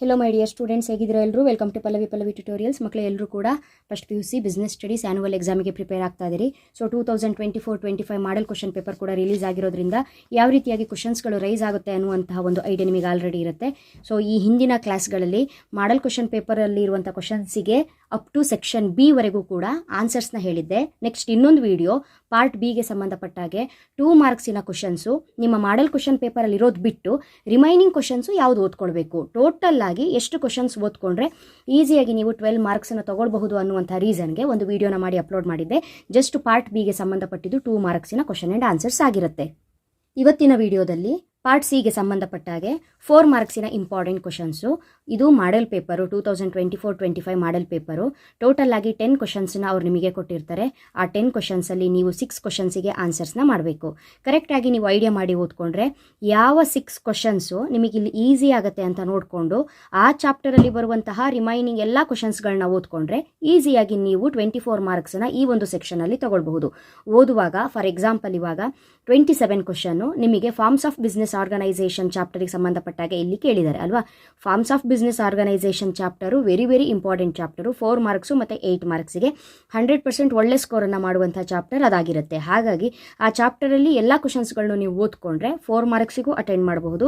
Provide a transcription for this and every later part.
Hello my dear students, ಹೇಗಿದ್ದೀರಾ ಎಲ್ಲರೂ? Welcome to Pallavi tutorials. ಮಕ್ಕಳು ಎಲ್ಲರೂ ಕೂಡ first PUC business studies annual ಎಕ್ಸಾಮಿಗೆ ಪ್ರಿಪೇರ್ ಆಗ್ತಾ ಇದ್ದೀರಿ. ಸೊ 2024-25 ಮಾಡೆಲ್ ಕ್ವಶನ್ ಪೇಪರ್ ಕೂಡ ರಿಲೀಸ್ ಆಗಿರೋದ್ರಿಂದ ಯಾವ ರೀತಿಯಾಗಿ ಕ್ವಶನ್ಸ್ಗಳು ರೈಸ್ ಆಗುತ್ತೆ ಅನ್ನುವಂತಹ ಒಂದು ಐಡಿಯಾ ನಿಮಗೆ ಆಲ್ರೆಡಿ ಇರುತ್ತೆ. ಸೊ ಈ ಹಿಂದಿನ ಕ್ಲಾಸ್ಗಳಲ್ಲಿ ಮಾಡೆಲ್ ಕ್ವಶನ್ ಪೇಪರಲ್ಲಿ ಇರುವಂಥ ಕ್ವಶನ್ಸಿಗೆ ಅಪ್ ಟು ಸೆಕ್ಷನ್ B ವರೆಗೂ ಕೂಡ ಆನ್ಸರ್ಸ್ನ ಹೇಳಿದ್ದೆ. ನೆಕ್ಸ್ಟ್ ಇನ್ನೊಂದು ವಿಡಿಯೋ ಪಾರ್ಟ್ B ಗೆ ಸಂಬಂಧಪಟ್ಟಾಗೆ 2 ಮಾರ್ಕ್ಸಿನ ಕ್ವಶನ್ಸು ನಿಮ್ಮ ಮಾಡೆಲ್ ಕ್ವಶನ್ ಪೇಪರಲ್ಲಿ ಇರೋದು ಬಿಟ್ಟು ರಿಮೈನಿಂಗ್ ಕ್ವಶನ್ಸು ಯಾವುದು ಓದ್ಕೊಳ್ಬೇಕು, ಟೋಟಲ್ ಆಗಿ ಎಷ್ಟು ಕ್ವಶನ್ಸ್ ಓದ್ಕೊಂಡ್ರೆ ಈಸಿಯಾಗಿ ನೀವು 12 ಮಾರ್ಕ್ಸನ್ನು ತಗೊಳ್ಬಹುದು ಅನ್ನುವಂಥ ರೀಸನ್ಗೆ ಒಂದು ವಿಡಿಯೋನ ಮಾಡಿ ಅಪ್ಲೋಡ್ ಮಾಡಿದ್ದೆ. ಜಸ್ಟ್ ಪಾರ್ಟ್ B ಗೆ ಸಂಬಂಧಪಟ್ಟಿದ್ದು 2 ಮಾರ್ಕ್ಸಿನ ಕ್ವಶನ್ ಆ್ಯಂಡ್ ಆನ್ಸರ್ಸ್ ಆಗಿರುತ್ತೆ. ಇವತ್ತಿನ ವಿಡಿಯೋದಲ್ಲಿ ಪಾರ್ಟ್ C ಗೆ ಸಂಬಂಧಪಟ್ಟಾಗೆ 4 ಮಾರ್ಕ್ಸಿನ ಇಂಪಾರ್ಟೆಂಟ್ ಕ್ವಶನ್ಸು. ಇದು model paper, 2024-25 model paper. Total ಆಗಿ 10 ಕ್ವಶನ್ಸ್ನ ಅವ್ರು ನಿಮಗೆ ಕೊಟ್ಟಿರ್ತಾರೆ. ಆ 10 ಕ್ವಶನ್ಸಲ್ಲಿ ನೀವು 6 ಕ್ವಶನ್ಸಿಗೆ ಆನ್ಸರ್ಸ್ನ ಮಾಡಬೇಕು. ಕರೆಕ್ಟಾಗಿ ನೀವು ಐಡಿಯಾ ಮಾಡಿ ಓದ್ಕೊಂಡ್ರೆ ಯಾವ 6 ಕ್ವಶನ್ಸು ನಿಮಗೆ ಇಲ್ಲಿ ಈಸಿ ಆಗುತ್ತೆ ಅಂತ ನೋಡಿಕೊಂಡು ಆ ಚಾಪ್ಟರಲ್ಲಿ ಬರುವಂತಹ ರಿಮೈನಿಂಗ್ ಎಲ್ಲ ಕ್ವಶನ್ಸ್ಗಳನ್ನ ಓದ್ಕೊಂಡ್ರೆ ಈಸಿಯಾಗಿ ನೀವು 24 ಮಾರ್ಕ್ಸನ್ನ ಈ ಒಂದು ಸೆಕ್ಷನಲ್ಲಿ ತಗೊಳ್ಬಹುದು. ಓದುವಾಗ ಫಾರ್ ಎಕ್ಸಾಂಪಲ್ ಇವಾಗ 27 ಕ್ವಶನ್ನು ನಿಮಗೆ ಫಾರ್ಮ್ಸ್ ಆಫ್ ಬಿಸ್ನೆಸ್ ಆರ್ಗನೈಸೇಷನ್ ಚಾಪ್ಟರ್ಗೆ ಸಂಬಂಧಪಟ್ಟಾಗೆ ಇಲ್ಲಿ ಕೇಳಿದ್ದಾರೆ ಅಲ್ವಾ. Forms of business organisation chapter very important chapter. 4 marks ಮತ್ತು 8 ಮಾರ್ಕ್ಸಿಗೆ 100% ಒಳ್ಳೆ ಸ್ಕೋರನ್ನು ಮಾಡುವಂಥ ಚಾಪ್ಟರ್ ಅದಾಗಿರುತ್ತೆ. ಹಾಗಾಗಿ ಆ ಚಾಪ್ಟರಲ್ಲಿ ಎಲ್ಲ ಕ್ವಶನ್ಸ್ಗಳನ್ನು ನೀವು ಓದ್ಕೊಂಡ್ರೆ 4 ಮಾರ್ಕ್ಸಿಗೂ ಅಟೆಂಡ್ ಮಾಡಬಹುದು,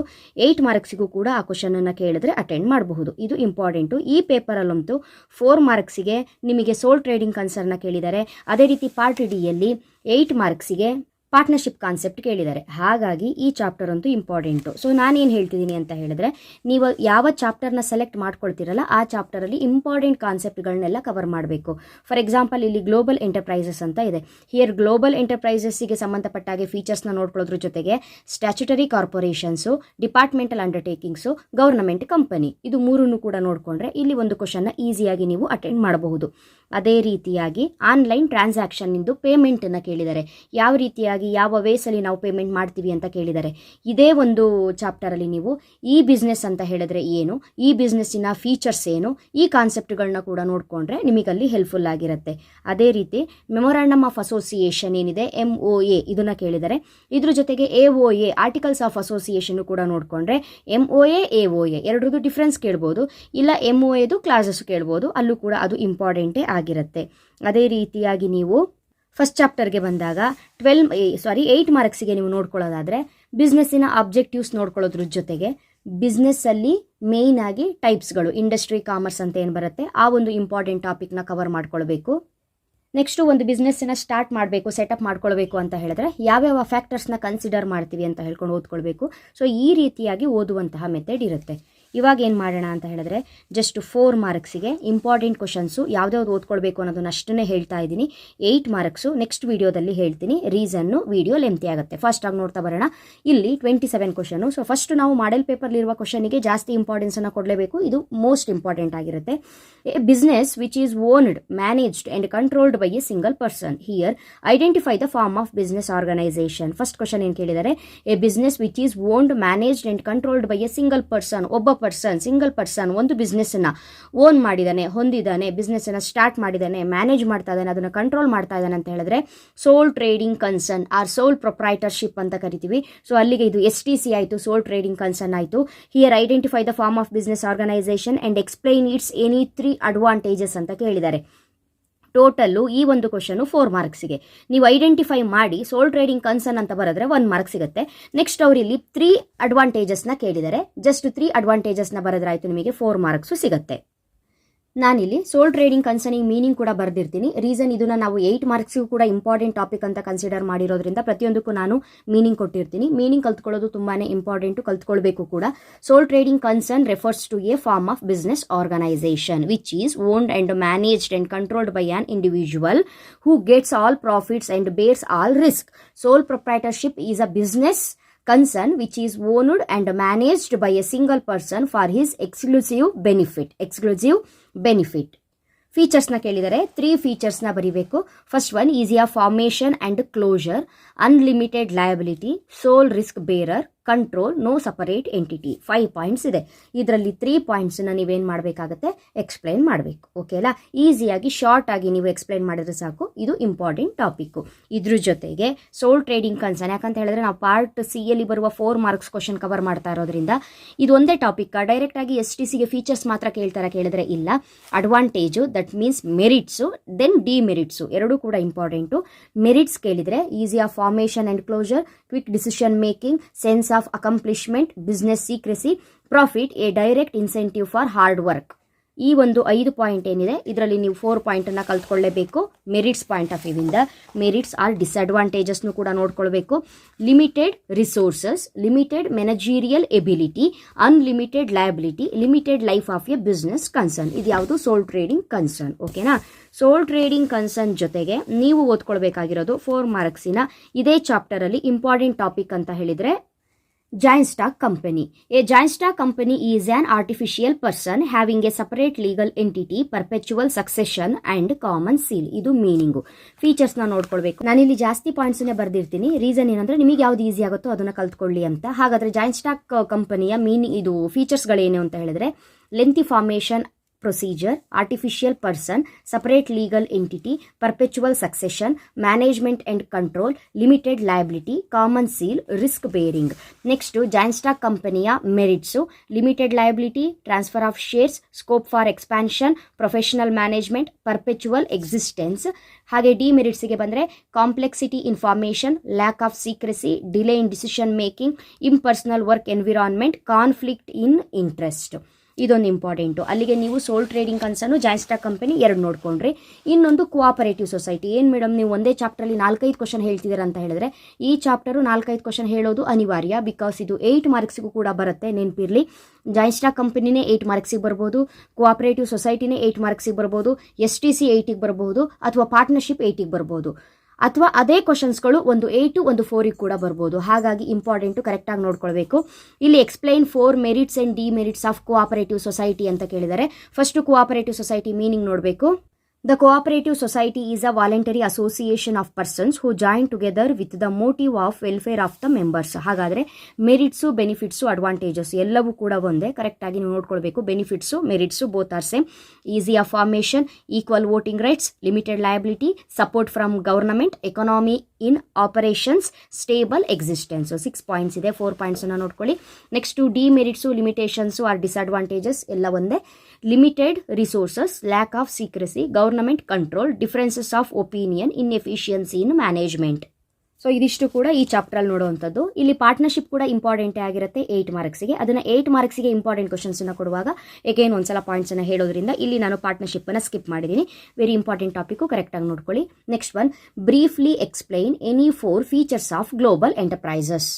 8 ಮಾರ್ಕ್ಸಿಗೂ ಕೂಡ ಆ ಕ್ವಶನನ್ನು ಕೇಳಿದ್ರೆ ಅಟೆಂಡ್ ಮಾಡಬಹುದು. ಇದು ಇಂಪಾರ್ಟೆಂಟು. ಈ ಪೇಪರಲ್ಲಂತೂ 4 ಮಾರ್ಕ್ಸಿಗೆ ನಿಮಗೆ ಸೋಲ್ ಟ್ರೇಡಿಂಗ್ ಕನ್ಸರ್ನ್ನ ಕೇಳಿದ್ದಾರೆ. ಅದೇ ರೀತಿ ಪಾರ್ಟ್ ಡಿಯಲ್ಲಿ 8 ಮಾರ್ಕ್ಸಿಗೆ ಪಾರ್ಟ್ನರ್ಶಿಪ್ ಕಾನ್ಸೆಪ್ಟ್ ಕೇಳಿದ್ದಾರೆ. ಹಾಗಾಗಿ ಈ ಚಾಪ್ಟರ್ ಅಂತೂ ಇಂಪಾರ್ಟೆಂಟು. ಸೊ ನಾನೇನು ಹೇಳ್ತಿದ್ದೀನಿ ಅಂತ ಹೇಳಿದ್ರೆ, ನೀವು ಯಾವ ಚಾಪ್ಟರ್ನ ಸೆಲೆಕ್ಟ್ ಮಾಡ್ಕೊಳ್ತಿರಲ್ಲ ಆ ಚಾಪ್ಟರಲ್ಲಿ ಇಂಪಾರ್ಟೆಂಟ್ ಕಾನ್ಸೆಪ್ಟ್ಗಳನ್ನೆಲ್ಲ ಕವರ್ ಮಾಡಬೇಕು. ಫಾರ್ ಎಕ್ಸಾಂಪಲ್ ಇಲ್ಲಿ ಗ್ಲೋಬಲ್ ಎಂಟರ್ಪ್ರೈಸಸ್ ಅಂತ ಇದೆ. ಹಿಯರ್ ಗ್ಲೋಬಲ್ ಎಂಟರ್ಪ್ರೈಸಸ್ಸಿಗೆ ಸಂಬಂಧಪಟ್ಟಾಗೆ ಫೀಚರ್ಸ್ನ ನೋಡ್ಕೊಳ್ಳೋದ್ರ ಜೊತೆಗೆ ಸ್ಟ್ಯಾಚ್ಯುಟರಿ ಕಾರ್ಪೊರೇಷನ್ಸು, ಡಿಪಾರ್ಟ್ಮೆಂಟಲ್ ಅಂಡರ್ಟೇಕಿಂಗ್ಸು, ಗವರ್ನಮೆಂಟ್ ಕಂಪನಿ, ಇದು ಮೂರನ್ನು ಕೂಡ ನೋಡಿಕೊಂಡ್ರೆ ಇಲ್ಲಿ ಒಂದು ಕ್ವಶನ್ನ ಈಸಿಯಾಗಿ ನೀವು ಅಟೆಂಡ್ ಮಾಡಬಹುದು. ಅದೇ ರೀತಿಯಾಗಿ ಆನ್ಲೈನ್ ಟ್ರಾನ್ಸಾಕ್ಷನ್ನಿಂದು ಪೇಮೆಂಟನ್ನು ಕೇಳಿದ್ದಾರೆ. ಯಾವ ರೀತಿಯಾಗಿ ಯಾವ ವೇಸಲ್ಲಿ ನಾವು ಪೇಮೆಂಟ್ ಮಾಡ್ತೀವಿ ಅಂತ ಕೇಳಿದ್ದಾರೆ. ಇದೇ ಒಂದು ಚಾಪ್ಟರಲ್ಲಿ ನೀವು ಈ ಬಿಸ್ನೆಸ್ ಅಂತ ಹೇಳಿದ್ರೆ ಏನು, ಈ ಬಿಸ್ನೆಸ್ಸಿನ ಫೀಚರ್ಸ್ ಏನು, ಈ ಕಾನ್ಸೆಪ್ಟ್ಗಳನ್ನ ಕೂಡ ನೋಡಿಕೊಂಡ್ರೆ ನಿಮಗಲ್ಲಿ ಹೆಲ್ಪ್ಫುಲ್ ಆಗಿರುತ್ತೆ. ಅದೇ ರೀತಿ ಮೆಮೊರಾಂಡಮ್ ಆಫ್ ಅಸೋಸಿಯೇಷನ್ ಏನಿದೆ MOA ಇದನ್ನು ಕೇಳಿದ್ದಾರೆ. ಇದ್ರ ಜೊತೆಗೆ AOA ಆರ್ಟಿಕಲ್ಸ್ ಆಫ್ ಅಸೋಸಿಯೇಷನ್ ಕೂಡ ನೋಡಿಕೊಂಡ್ರೆ MOA AOA ಎರಡರದ್ದು ಡಿಫ್ರೆನ್ಸ್ ಕೇಳ್ಬೋದು, ಇಲ್ಲ MOAದು ಕ್ಲಾಸಸ್ ಕೇಳ್ಬೋದು, ಅಲ್ಲೂ ಕೂಡ ಅದು ಇಂಪಾರ್ಟೆಂಟೇ ಆಗಿರುತ್ತೆ. ಅದೇ ರೀತಿಯಾಗಿ ನೀವು ಫಸ್ಟ್ ಚಾಪ್ಟರ್ಗೆ ಬಂದಾಗ 8 ಮಾರ್ಕ್ಸಿಗೆ ನೀವು ನೋಡ್ಕೊಳ್ಳೋದಾದರೆ ಬಿಸ್ನೆಸ್ಸಿನ ಆಬ್ಜೆಕ್ಟಿವ್ಸ್ ನೋಡ್ಕೊಳ್ಳೋದ್ರ ಜೊತೆಗೆ ಬಿಸ್ನೆಸ್ಸಲ್ಲಿ ಮೇಯ್ನ್ ಆಗಿ ಟೈಪ್ಸ್ಗಳು, ಇಂಡಸ್ಟ್ರಿ, ಕಾಮರ್ಸ್ ಅಂತ ಏನು ಬರುತ್ತೆ ಆ ಒಂದು ಇಂಪಾರ್ಟೆಂಟ್ ಟಾಪಿಕ್ನ ಕವರ್ ಮಾಡ್ಕೊಳ್ಬೇಕು. ನೆಕ್ಸ್ಟು ಒಂದು ಬಿಸ್ನೆಸ್ಸನ್ನ ಸ್ಟಾರ್ಟ್ ಮಾಡಬೇಕು, ಸೆಟಪ್ ಮಾಡ್ಕೊಳ್ಬೇಕು ಅಂತ ಹೇಳಿದ್ರೆ ಯಾವ್ಯಾವ ಫ್ಯಾಕ್ಟರ್ಸ್ನ ಕನ್ಸಿಡರ್ ಮಾಡ್ತೀವಿ ಅಂತ ಹೇಳ್ಕೊಂಡು ಓದ್ಕೊಳ್ಬೇಕು. ಸೊ ಈ ರೀತಿಯಾಗಿ ಓದುವಂತಹ ಮೆಥಡ್ ಇರುತ್ತೆ. ಇವಾಗ ಏನು ಮಾಡೋಣ ಅಂತ ಹೇಳಿದ್ರೆ ಜಸ್ಟ್ 4 ಮಾರ್ಕ್ಸಿಗೆ ಇಂಪಾರ್ಟೆಂಟ್ ಕ್ವಶನ್ಸು ಯಾವ್ದಾವ್ದು ಓದ್ಕೊಳ್ಬೇಕು ಅನ್ನೋದನ್ನ ಅಷ್ಟನ್ನೇ ಹೇಳ್ತಾ ಇದ್ದೀನಿ. 8 ಮಾರ್ಕ್ಸು ನೆಕ್ಸ್ಟ್ ವಿಡಿಯೋದಲ್ಲಿ ಹೇಳ್ತೀನಿ. ರೀಸನ್ನು ವಿಡಿಯೋ ಲೆಂತಿ ಆಗುತ್ತೆ. ಫಸ್ಟ್ ಆಗಿ ನೋಡ್ತಾ ಬರೋಣ. ಇಲ್ಲಿ 27 ಕ್ವಶನು. ಸೊ ಫಸ್ಟ್ ನಾವು ಮಾಡೆಲ್ ಪೇಪರ್ಲಿರುವ ಕ್ವಶನಿಗೆ ಜಾಸ್ತಿ ಇಂಪಾರ್ಟೆನ್ಸನ್ನು ಕೊಡಲೇಬೇಕು. ಇದು ಮೋಸ್ಟ್ ಇಂಪಾರ್ಟೆಂಟ್ ಆಗಿರುತ್ತೆ. A business which is owned, managed and controlled by a single person. Here identify the form of business organisation. First question ಏನು ಕೇಳಿದ್ದಾರೆ, a business which is owned, managed and controlled by a single person. ಒಬ್ಬ single person ಒಂದು ಬಿಸ್ನೆಸ್ಸನ್ನು own ಮಾಡಿದ್ದಾನೆ, ಹೊಂದಿದ್ದಾನೆ, ಬಿಸ್ನೆಸ್ಸನ್ನು start ಮಾಡಿದ್ದಾನೆ, manage ಮಾಡ್ತಾ ಇದ್ದಾನೆ, ಅದನ್ನು ಕಂಟ್ರೋಲ್ ಮಾಡ್ತಾ ಇದ್ದಾನೆ ಅಂತ ಹೇಳಿದ್ರೆ sole trading concern or sole proprietorship ಅಂತ ಕರಿತೀವಿ. ಸೊ ಅಲ್ಲಿಗೆ ಇದು STC ಆಯಿತು, ಸೋಲ್ ಟ್ರೇಡಿಂಗ್ ಕನ್ಸರ್ನ್ ಆಯಿತು. Here identify the form of business organisation and explain its any 3 advantages ಅಂತ ಕೇಳಿದ್ದಾರೆ. ಟೋಟಲ್ಲು ಈ ಒಂದು ಕ್ವಶನು 4 ಮಾರ್ಕ್ಸಿಗೆ. ನೀವು ಐಡೆಂಟಿಫೈ ಮಾಡಿ ಸೋಲ್ ಟ್ರೇಡಿಂಗ್ ಕನ್ಸರ್ನ್ ಅಂತ ಬರೆದ್ರೆ 1 ಮಾರ್ಕ್ ಸಿಗುತ್ತೆ. ನೆಕ್ಸ್ಟ್ ಅವರು ಇಲ್ಲಿ 3 ಅಡ್ವಾಂಟೇಜಸ್ನ ಕೇಳಿದ್ದಾರೆ. ಜಸ್ಟ್ 3 ಅಡ್ವಾಂಟೇಜಸ್ನ ಬರೆದ್ರೆ ಆಯಿತು, ನಿಮಗೆ 4 ಮಾರ್ಕ್ಸು ಸಿಗುತ್ತೆ. ನಾನಿಲ್ಲಿ ಸೋಲ್ ಟ್ರೇಡಿಂಗ್ ಕನ್ಸರ್ನಿಂಗ್ ಮೀನಿಂಗ್ ಕೂಡ ಬರೆದಿರ್ತೀನಿ. ರೀಸನ್ ಇದನ್ನು ನಾವು 8 ಮಾರ್ಕ್ಸ್ಗೂ ಕೂಡ ಇಂಪಾರ್ಟೆಂಟ್ ಟಾಪಿಕ್ ಅಂತ ಕನ್ಸಿಡರ್ ಮಾಡಿರೋದ್ರಿಂದ ಪ್ರತಿಯೊಂದಕ್ಕೂ ನಾನು ಮೀನಿಂಗ್ ಕೊಟ್ಟಿರ್ತೀನಿ. ಮೀನಿಂಗ್ ಕಲ್ತ್ಕೊಳ್ಳೋದು ತುಂಬಾ ಇಂಪಾರ್ಟೆಂಟು, ಕಲ್ತ್ಕೊಳ್ಬೇಕು ಕೂಡ. Sole trading concern refers to a form of business organisation which is owned and managed and controlled by an individual who gets all profits and bears all risk. Sole proprietorship is a business concern which is owned and managed by a single person for his exclusive benefit. ಫೀಚರ್ಸ್ನ ಕೇಳಿದರೆ 3 ಫೀಚರ್ಸ್ನ ಬರೀಬೇಕು. First one, easy of formation and closure, unlimited liability, sole risk bearer, control, no separate entity. 5 points ಇದೆ. ಇದರಲ್ಲಿ 3 ಪಾಯಿಂಟ್ಸನ್ನ ನೀವೇನು ಮಾಡಬೇಕಾಗತ್ತೆ, explain ಮಾಡಬೇಕು. Okay ಅಲ್ಲ, ಈಸಿಯಾಗಿ ಶಾರ್ಟ್ ಆಗಿ ನೀವು ಎಕ್ಸ್ಪ್ಲೈನ್ ಮಾಡಿದ್ರೆ ಸಾಕು. ಇದು ಇಂಪಾರ್ಟೆಂಟ್ ಟಾಪಿಕ್ಕು. ಇದ್ರ ಜೊತೆಗೆ ಸೋಲ್ ಟ್ರೇಡಿಂಗ್ ಕನ್ಸರ್ನ್, ಯಾಕಂತ ಹೇಳಿದ್ರೆ ನಾವು ಪಾರ್ಟ್ ಸಿ ಯಲ್ಲಿ ಬರುವ 4 ಮಾರ್ಕ್ಸ್ ಕ್ವಶನ್ ಕವರ್ ಮಾಡ್ತಾ ಇರೋದ್ರಿಂದ ಇದು ಒಂದೇ ಟಾಪಿಕ್. ಡೈರೆಕ್ಟ್ ಆಗಿ STCಗೆ ಫೀಚರ್ಸ್ ಮಾತ್ರ ಕೇಳಿದ್ರೆ ಇಲ್ಲ, advantage that means merits, then demerits ಎರಡೂ ಕೂಡ ಇಂಪಾರ್ಟೆಂಟು. ಮೆರಿಟ್ಸ್ ಕೇಳಿದರೆ easy of formation and closure, quick decision making, sense of accomplishment, business secrecy, profit, a direct incentive for hard work. ಈ ಒಂದು 5 point ಏನಿದೆ ಇದರಲ್ಲಿ ನೀವು 4 ಪಾಯಿಂಟನ್ನು ಕಲ್ತ್ಕೊಳ್ಳೇಬೇಕು ಮೆರಿಟ್ಸ್ ಪಾಯಿಂಟ್ ಆಫ್ ವ್ಯೂವಿಂದ. ಮೆರಿಟ್ಸ್ ಆರ್ ಡಿಸ್ಅಡ್ವಾಂಟೇಜಸ್ನು ಕೂಡ ನೋಡ್ಕೊಳ್ಬೇಕು. Limited resources, limited managerial ability, unlimited liability, limited life of a business concern. ಇದು ಯಾವುದು, ಸೋಲ್ ಟ್ರೇಡಿಂಗ್ ಕನ್ಸರ್ನ್. ಓಕೆನಾ. ಸೋಲ್ ಟ್ರೇಡಿಂಗ್ ಕನ್ಸರ್ನ್ ಜೊತೆಗೆ ನೀವು ಓದ್ಕೊಳ್ಬೇಕಾಗಿರೋದು 4 ಮಾರ್ಕ್ಸಿನ ಇದೇ ಚಾಪ್ಟರಲ್ಲಿ ಇಂಪಾರ್ಟೆಂಟ್ ಟಾಪಿಕ್ ಅಂತ ಹೇಳಿದರೆ joint stock company. A joint stock company is on artificial person having A separate legal entity, perpetual succession and common seal. ಇದು meaning. ಫೀಚರ್ಸ್ನ ನೋಡ್ಕೊಳ್ಬೇಕು. ನಾನಿಲ್ಲಿ ಜಾಸ್ತಿ ಪಾಯಿಂಟ್ಸ್ನೇ ಬರ್ದಿರ್ತೀನಿ. ರೀಸನ್ ಏನಂದ್ರೆ ನಿಮಗೆ ಯಾವ್ದು ಈಸಿ ಆಗುತ್ತೋ ಅದನ್ನ ಕಲ್ತ್ಕೊಳ್ಳಿ ಅಂತ. ಹಾಗಾದ್ರೆ ಜಾಯಿಂಟ್ ಸ್ಟಾಕ್ ಕಂಪನಿಯ ಮೀನಿಂಗ್, ಇದು ಫೀಚರ್ಸ್ಗಳೇನು ಅಂತ ಹೇಳಿದ್ರೆ lengthy formation procedure, artificial person, separate legal entity, perpetual succession, management and control, limited liability, common seal, risk bearing. Next, giant stock company merits, limited liability, transfer of shares, scope for expansion, professional management, perpetual existence. ಹಾಗೆ ಡಿಮೆರಿಟ್ಸ್ಗೆ ಬಂದರೆ complexity in formation, lack of secrecy, delay in decision making, impersonal work environment, conflict in interest. ಇದೊಂದು important. ಅಲ್ಲಿಗೆ ನೀವು sole trading concern, joint stock company 2 ನೋಡ್ಕೊಂಡ್ರಿ. ಇನ್ನೊಂದು cooperative society. ಏನು madam ನೀವು ಒಂದೇ ಚಾಪ್ಟರಲ್ಲಿ 4-5 ಕ್ವಶನ್ ಹೇಳ್ತಿದ್ದೀರ ಅಂತ ಹೇಳಿದ್ರೆ, ಈ ಚಾಪ್ಟರು 4-5 ಕ್ವಶನ್ ಹೇಳೋದು ಅನಿವಾರ್ಯ. ಬಿಕಾಸ್ ಇದು 8 ಮಾರ್ಕ್ಸಿಗೂ ಕೂಡ ಬರುತ್ತೆ, ನೆನಪಿರಲಿ. ಜಾಯಿಂಟ್ ಸ್ಟಾಕ್ ಕಂಪನಿನೇ 8 ಮಾರ್ಕ್ಸಿಗೆ ಬರ್ಬೋದು, ಕೋಆಪರೇಟಿವ್ ಸೊಸೈಟಿನೇ 8 ಮಾರ್ಕ್ಸಿಗೆ ಬರ್ಬೋದು, STC 8ಗೆ ಬರ್ಬೋದು, ಅಥವಾ ಪಾರ್ಟ್ನರ್ಶಿಪ್ 8ಗೆ ಬರ್ಬೋದು, ಅಥವಾ ಅದೇ ಕ್ವಶನ್ಸ್ಗಳು ಒಂದು 8 ಒಂದು 4ಗೆ ಕೂಡ ಬರ್ಬೋದು. ಹಾಗಾಗಿ ಇಂಪಾರ್ಟೆಂಟು, ಕರೆಕ್ಟಾಗಿ ನೋಡ್ಕೊಳ್ಬೇಕು. ಇಲ್ಲಿ explain 4 merits and demerits of cooperative society ಅಂತ ಕೇಳಿದರೆ, ಫಸ್ಟ್ ಕೋಆಪರೇಟಿವ್ ಸೊಸೈಟಿ ಮೀನಿಂಗ್ ನೋಡಬೇಕು. The cooperative society is a voluntary association of persons who join together with the motive of welfare of the members. ಹಾಗಾದರೆ ಮೆರಿಟ್ಸು, benefits, advantages ಎಲ್ಲವೂ ಕೂಡ ಒಂದೇ. ಕರೆಕ್ಟಾಗಿ ನೀವು ನೋಡ್ಕೊಳ್ಬೇಕು. Benefits, merits both are same. Easy of formation, equal voting rights, limited liability, support from government, economy in operations, stable existence. 6 points ಇದೆ. 4 ಪಾಯಿಂಟ್ಸನ್ನು ನೋಡ್ಕೊಳ್ಳಿ. Next demerits, limitations or disadvantages ಎಲ್ಲ ಒಂದೇ. Limited resources, lack of secrecy, government control, differences of opinion, inefficiency in management. So ಇದಿಷ್ಟು ಕೂಡ ಈ ಚಾಪ್ಟರಲ್ಲಿ ನೋಡುವಂಥದ್ದು. ಇಲ್ಲಿ ಪಾರ್ಟ್ನರ್ಶಿಪ್ ಕೂಡ ಇಂಪಾರ್ಟೆಂಟೇ ಆಗಿರುತ್ತೆ 8 ಮಾರ್ಕ್ಸಿಗೆ. ಅದನ್ನು 8 ಮಾರ್ಕ್ಸಿಗೆ ಇಂಪಾರ್ಟೆಂಟ್ ಕ್ವಶನ್ಸನ್ನು ಕೊಡುವಾಗ ಏಕೇನು ಒಂದ್ಸಲ ಪಾಯಿಂಟ್ಸನ್ನು ಹೇಳೋದ್ರಿಂದ ಇಲ್ಲಿ ನಾನು ಪಾರ್ಟ್ನರ್ಶಿಪ್ಪನ್ನು ಸ್ಕಿಪ್ ಮಾಡಿದ್ದೀನಿ. ವೆರಿ ಇಂಪಾರ್ಟೆಂಟ್ ಟಾಪಿಕ್ಕು, ಕರೆಕ್ಟಾಗಿ ನೋಡ್ಕೊಳ್ಳಿ. Next one, briefly explain any 4 features of global enterprises.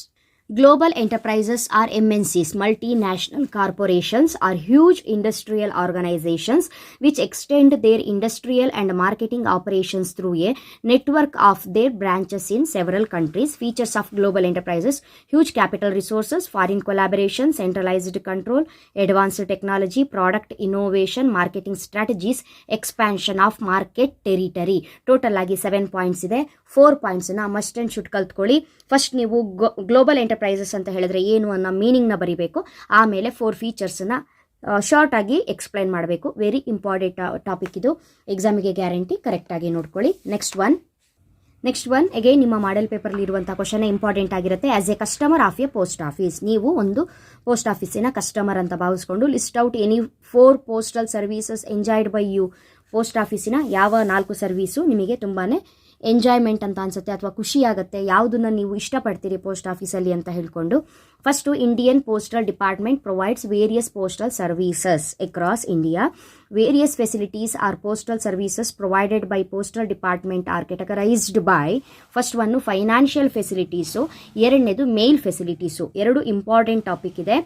Global enterprises are MNCs, multinational corporations, are huge industrial organizations which extend their industrial and marketing operations through a network of their branches in several countries. Features of global enterprises: huge capital resources, foreign collaboration, centralized control, advanced technology, product innovation, marketing strategies, expansion of market territory. Total ಆಗಿ 7 points ಇದೆ. 4 ಪಾಯಿಂಟ್ಸ್ನ must and should ಕಲ್ತ್ಕೊಳ್ಳಿ. First ನೀವು global enterprises ಅಂತ ಹೇಳಿದ್ರೆ ಏನು ಅನ್ನೋ ಮೀನಿಂಗ್ನ ಬರೀಬೇಕು. ಆಮೇಲೆ 4 ಫೀಚರ್ಸ್ನ ಶಾರ್ಟ್ ಆಗಿ ಎಕ್ಸ್ಪ್ಲೈನ್ ಮಾಡಬೇಕು. ವೆರಿ ಇಂಪಾರ್ಟೆಂಟ್ ಟಾಪಿಕ್ ಇದು, ಎಕ್ಸಾಮಿಗೆ ಗ್ಯಾರಂಟಿ. ಕರೆಕ್ಟಾಗಿ ನೋಡ್ಕೊಳ್ಳಿ. ನೆಕ್ಸ್ಟ್ ಒನ್ ಅಗೈನ್ ನಿಮ್ಮ ಮಾಡೆಲ್ ಪೇಪರ್ಲಿ ಇರುವಂಥ ಕ್ವಶನ್ ಇಂಪಾರ್ಟೆಂಟ್ ಆಗಿರುತ್ತೆ. As a customer of a post office, ನೀವು ಒಂದು ಪೋಸ್ಟ್ ಆಫೀಸಿನ ಕಸ್ಟಮರ್ ಅಂತ ಭಾವಿಸ್ಕೊಂಡು list out any 4 postal services enjoyed by you. Post ಆಫೀಸಿನ ಯಾವ 4 ಸರ್ವೀಸು ನಿಮಗೆ ತುಂಬಾ ಎಂಜಾಯ್ಮೆಂಟ್ ಅಂತ ಅನ್ಸುತ್ತೆ ಅಥವಾ ಖುಷಿ ಆಗುತ್ತೆ, ಯಾವುದನ್ನ ನೀವು ಇಷ್ಟಪಡ್ತೀರಿ ಪೋಸ್ಟ್ ಆಫೀಸಲ್ಲಿ ಅಂತ ಹೇಳ್ಕೊಂಡು. First, Indian postal department provides various postal services across India. Various facilities are postal services provided by postal department are categorized by. First one financial facilities, ಎರಡನೇದು ಮೇಲ್ ಫೆಸಿಲಿಟೀಸು. 2 ಇಂಪಾರ್ಟೆಂಟ್ ಟಾಪಿಕ್ ಇದೆ.